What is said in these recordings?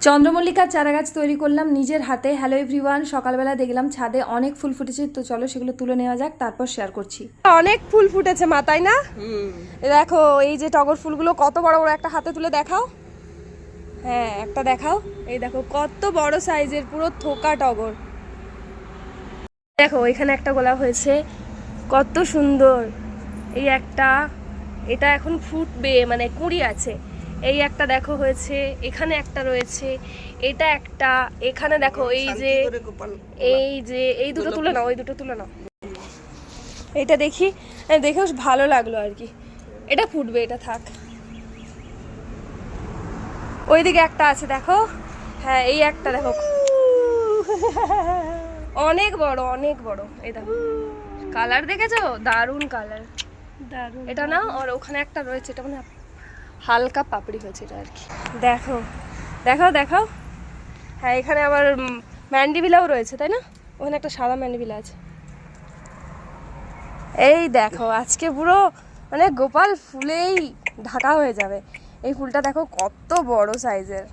চন্দ্রমল্লিকার চারা গাছ তৈরি করলাম নিজের হাতে। হ্যালো এভরিওয়ান, সকালবেলা দেখলাম ছাদে অনেক ফুল ফুটেছে, তো চলো সেগুলো তুলে নেওয়া যাক, তারপর শেয়ার করছি। অনেক ফুল ফুটেছে মা, তাই না? দেখো এই যে টগর ফুলগুলো কত বড় বড়, একটা হাতে তুলে দেখাও। হ্যাঁ একটা দেখাও, এই দেখো কত বড় সাইজের, পুরো থোকা টগর। দেখো এখানে একটা গোলাপ হয়েছে, কত সুন্দর। এই একটা, এটা এখন ফুটবে, মানে কুঁড়ি আছে। এই একটা দেখো হয়েছে, এখানে একটা রয়েছে, এটা একটা, এখানে দেখো এই যে এই দুটো তুলে নাও, ওই দুটো তুলে নাও। এটা দেখি, দেখেও ভালো লাগলো আর কি। এটা ফুটবে, এটা থাক। ওইদিকে একটা আছে দেখো, হ্যাঁ এই একটা দেখো, অনেক বড় অনেক বড়। এই দেখো কালার দেখেছো, দারুন কালার, দারুন। এটা না, আর ওখানে একটা রয়েছে, এটা মানে হালকা পাপড়ি হয়েছে এটা আর কি। দেখো দেখাও দেখাও। হ্যাঁ এখানে আবার ম্যান্ডিভিলাও রয়েছে, তাই না? ওখানে একটা সাদা ম্যান্ডিভিলা আছে। এই দেখো আজকে পুরো মানে গোপাল ফুলেই ঢাকা হয়ে যাবে। এই ফুলটা দেখো কত বড় সাইজের।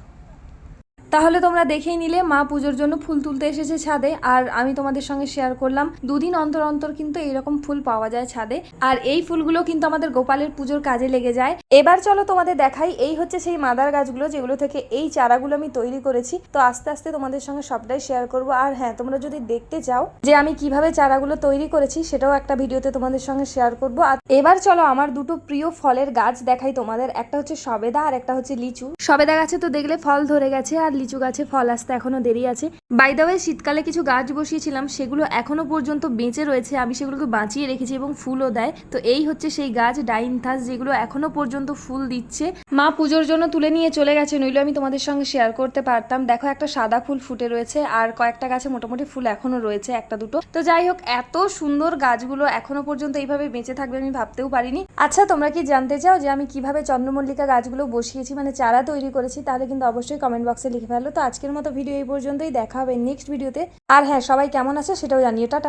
তাহলে তোমরা দেখেই নিলে মা পুজোর জন্য ফুল তুলতে এসেছে ছাদে, আর আমি তোমাদের সঙ্গে শেয়ার করলাম দুদিন অন্তর অন্তর কিন্তু এইরকম ফুল পাওয়া যায় ছাদে, আর এই ফুলগুলো কিন্তু আমাদের গোপালের পুজোর কাজে লেগে যায়। এবার চলো তোমাদের দেখাই, এই হচ্ছে সেই মাদার গাছগুলো যেগুলো থেকে এই চারাগুলো আমি তৈরি করেছি। তো আস্তে আস্তে তোমাদের সঙ্গে সবটাই শেয়ার করব। আর হ্যাঁ, তোমরা যদি দেখতে চাও যে আমি কিভাবে চারাগুলো তৈরি করেছি, সেটাও একটা ভিডিওতে তোমাদের সঙ্গে শেয়ার করব। আর এবার চলো আমার দুটো প্রিয় ফলের গাছ দেখাই তোমাদের। একটা হচ্ছে সবেদা আর একটা হচ্ছে লিচু। সবেদা গাছে তো দেখলে ফল ধরে গেছে, আর লিচু গাছে ফল আসতে এখনো দেরি আছে। বাই দ্য ওয়ে, শীতকালে কিছু গাছ বসিয়েছিলাম, সেগুলো এখনো পর্যন্ত বেঁচে রয়েছে, আমি সেগুলোকে বাঁচিয়ে রেখেছি এবং ফুলও দেয়। তো এই হচ্ছে সেই গাছ ডাইনথাস, যেগুলো এখনো পর্যন্ত ফুল দিচ্ছে। মা পুজোর জন্য তুলে নিয়ে চলে গেছে, নইলে আমি তোমাদের সঙ্গে শেয়ার করতে পারতাম। দেখো একটা সাদা ফুল ফুটে রয়েছে, আর কয়েকটা গাছে মোটামুটি ফুল এখনো রয়েছে, একটা দুটো। তো যাই হোক, এত সুন্দর গাছগুলো এখনো পর্যন্ত এইভাবে বেঁচে থাকবে আমি ভাবতেও পারিনি। আচ্ছা, তোমরা কি জানতে চাও যে আমি কিভাবে চন্দ্রমল্লিকা গাছগুলো বসিয়েছি, মানে চারা তৈরি করেছি? তাহলে কিন্তু অবশ্যই কমেন্ট বক্সে লিখে ফেলো। তো আজকের মতো ভিডিও এই পর্যন্তই, দেখা হবে নেক্সট ভিডিওতে। আর হ্যাঁ, সবাই কেমন আছে সেটাও জানিও। টাটা।